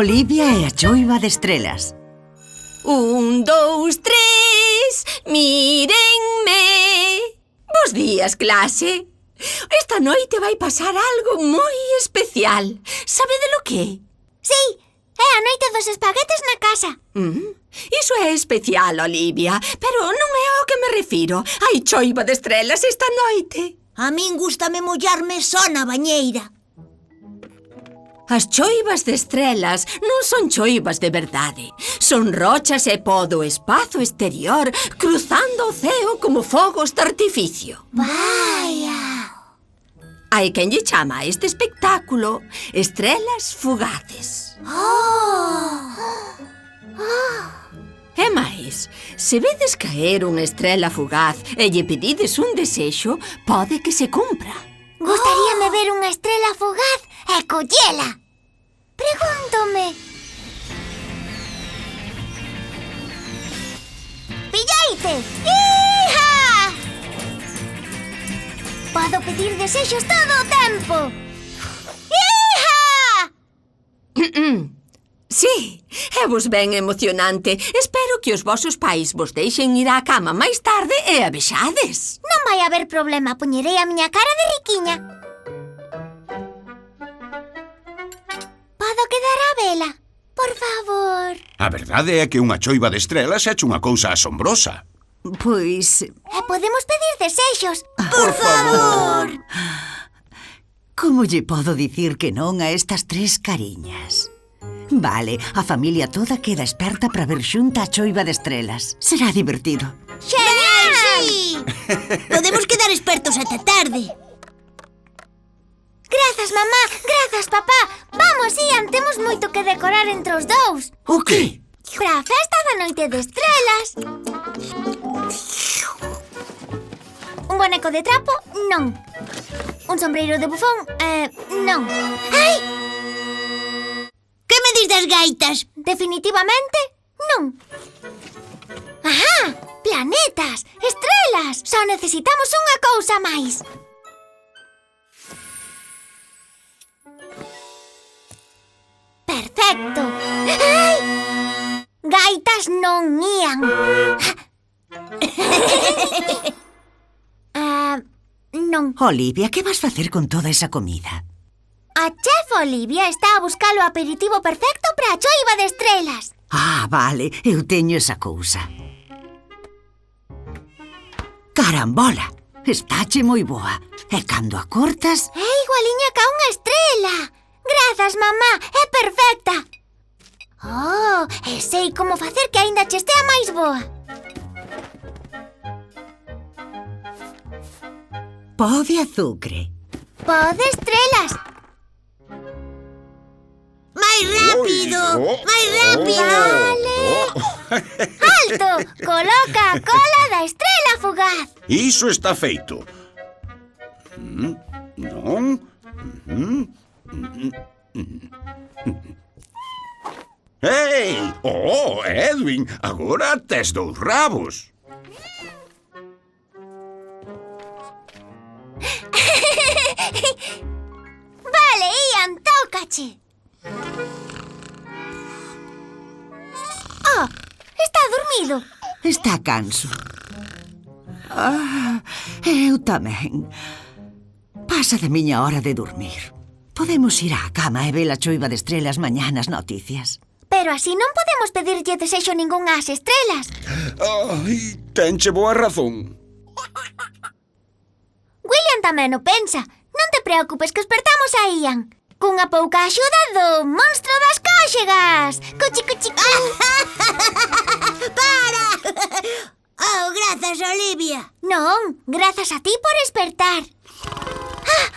Olivia e a choiva de estrelas. 1, 2, 3, mírenme. Bos días, clase. Esta noite vai pasar algo moi especial. Sabedelo que? Sí, é a noite dos espaguetes na casa. Iso é especial, Olivia, pero non é ao que me refiro. Hai choiva de estrelas esta noite. A min gústame mollarme só na bañeira. As choivas de estrelas non son choivas de verdade. Son rochas e pó do espazo exterior cruzando o ceo como fogos de artificio. Vaya! Hai quen lle chama a este espectáculo estrelas fugaces. E máis, se vedes caer unha estrela fugaz e lle pedides un desexo, pode que se cumpra. Gustaríame ver unha estrela fugaz e collela. Pregúntome. Pillaite! ¡Iha! Podo pedir desexos todo o tempo. ¡Iha! Sí, é vos ben emocionante. Espero que os vosos pais vos deixen ir á cama máis tarde e a vexades. Non vai haber problema, poñerei a miña cara de riquiña. Podo quedar a vela? Por favor. A verdade é que unha choiva de estrelas é unha cousa asombrosa. Pois... E podemos pedir desexos. Por favor. Como lle podo dicir que non a estas tres cariñas? Vale, a familia toda queda esperta para ver xunta a choiva de estrelas. Será divertido. ¡Genial! Sí! Podemos quedar expertos ata tarde. Grazas, mamá. Grazas, papá. Vamos, Ian, temos moito que decorar entre os dous. O que? Para a festa da noite de estrelas. Un boneco de trapo? Non. Un sombreiro de bufón? Non. Ai! Que me dis das gaitas? Definitivamente, non. Ajá! Planetas! Estrelas! Só necesitamos unha cousa máis. Perfecto! Ai! Gaitas non ían. Non. Olivia, que vas facer con toda esa comida? A chef Olivia está a buscar o aperitivo perfecto para a choiva de estrelas. Ah, vale, eu teño esa cousa. Carambola, estáche moi boa. E cando a cortas... É igualiña ca unha estrela. Grazas, mamá, é perfecta. Oh, e sei como facer que aínda che estea máis boa. Pó de azucre. Pó de estrelas. ¡Máis rápido! ¡Máis rápido! Vale. Alto! Coloca a cola da estrela fugaz. Iso está feito. Non? Ei! Oh, Edwin, agora tes dous rabos. Vale, Ian, tócache. Oh, está dormido. Está canso. Eu tamén. Pasa da miña hora de dormir. Podemos ir á cama e ver a choiva de estrelas mañá nas noticias. Pero así non podemos pedirlle desexo ningún ás estrelas. Ai, tenche boa razón. William tamén o pensa. Non te preocupes que espertamos a Ian. Cunha pouca axuda do monstro das cóxegas. Cuchi, cuchi, cu. ¡Para! Oh, grazas, Olivia. Non, grazas a ti por espertar. Ah,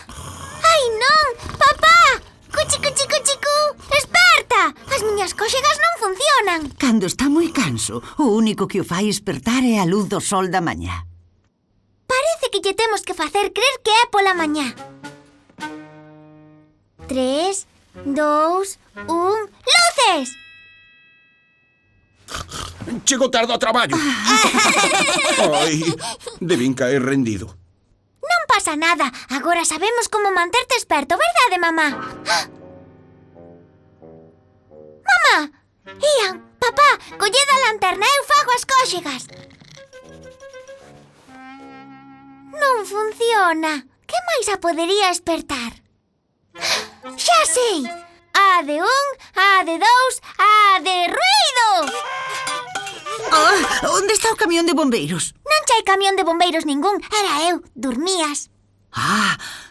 ai, non! Papá! Cuchi, cuchi, cuchi, cu. Esperta! As miñas cóxegas non funcionan. Cando está moi canso, o único que o fai espertar é a luz do sol da mañá. Parece que lle temos que facer crer que é pola mañá. 3, 2, 1... ¡Luces! Chego tarde ao traballo. Ai, debín caer rendido. Non pasa nada. Agora sabemos como manterte esperto, verdade, mamá? Mamá! Ian, papá, colled a lanterna, eu fago as cóxegas. Non funciona. Que máis a podería espertar? Xa sei! A de un, A de dous, A de ruido! Onde está o camión de bombeiros? Non chai camión de bombeiros ningún, era eu, dormías.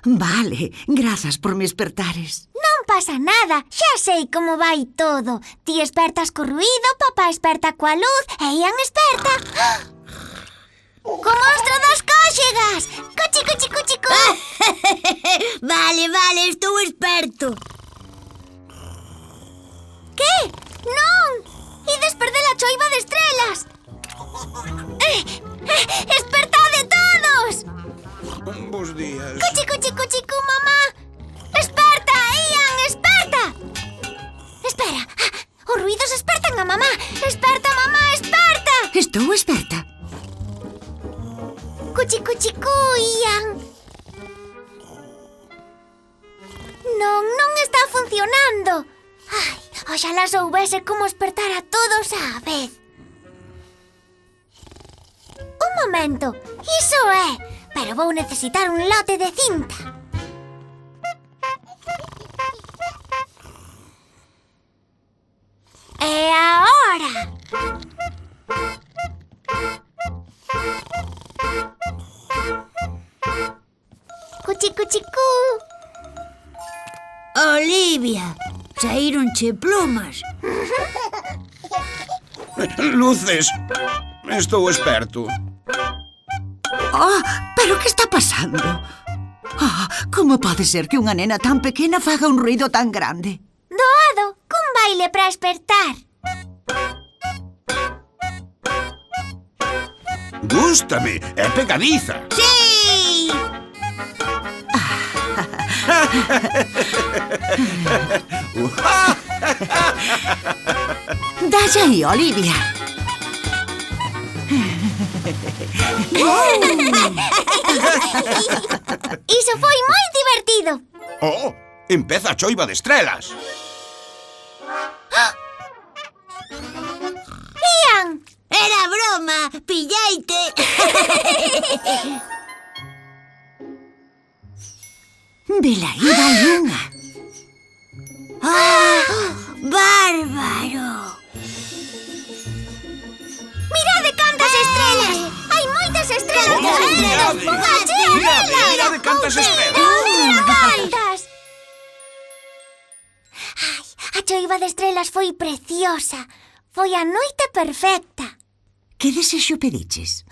Vale, grazas por me espertares. Non pasa nada, xa sei como vai todo. Ti espertas co ruído, papá esperta coa luz e Ian esperta... Co monstro das cóxegas! Cuchi, cuchi, cuchi, cu! Vale, estou experto. Que? Non! Ides perder a choiva de estrelas! Espertade todos! Bos días. Cuchi, cuchi, cuchi, cu, mamá! Esperta, Ian, esperta! Espera, os ruidos espertan a mamá! Esperta, mamá, esperta! Estou esperta. Cuchi, cuchi, cu, Ian! Non está funcionando! Ai, oxalá soubese como espertar a todos á vez. Un momento, iso é, pero vou necesitar un lote de cinta. E agora? Cuchi, cuchi, cu. Olivia, saíronche plumas. Luces. Estou experto. Pero que está pasando? Como pode ser que unha nena tan pequena faga un ruido tan grande? Doado, cun baile para espertar. Gústame, é pegadiza. Sí! Dalle aí, Olivia. Iso foi moi divertido. Oh, empeza a choiva de estrelas. Ian! Era broma, pilleite. Vela aí vai unha. Bárbaro. Mirade cantas estrelas! Hai moitas estrelas! Mirade cantas estrelas. Cantas! Ai, a choiva de estrelas foi preciosa. Foi a noite perfecta. Que desexo pediches?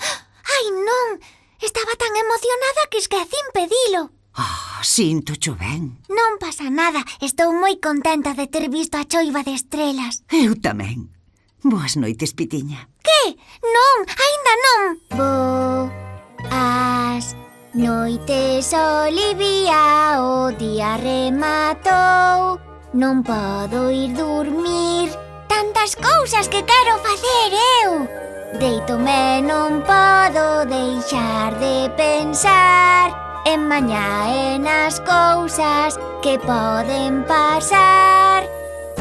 Ai, non! Estaba tan emocionada que esquecín pedilo. Sinto cho ben. Non pasa nada. Estou moi contenta de ter visto a choiva de estrelas. Eu tamén. Boas noites, Pitiña. Que? Non, aínda non. Boas noites, Olivia, o día rematou. Non podo ir dormir. Tantas cousas que quero facer eu. Deítome, non podo deixar de pensar en mañá e nas cousas que poden pasar.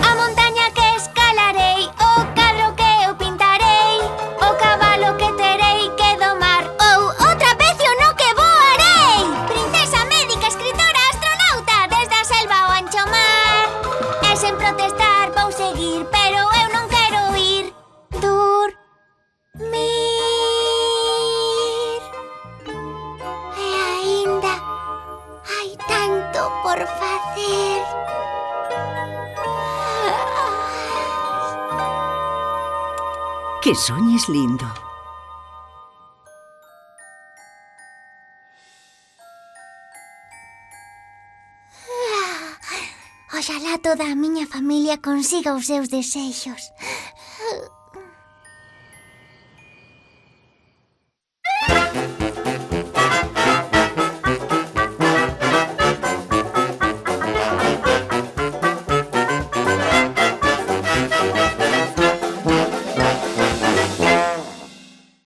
A montaña que escalarei, o cadro que eu pintarei, o cabalo que terei que domar, ou o trapecio no que voarei. Princesa, médica, escritora, astronauta, desde a selva ao ancho mar. E sen protestar vou seguir, pero eu non quero ir dormir. E aínda hai tanto por facer. Que soñes lindo. Oxalá toda a miña familia consiga os seus desexos.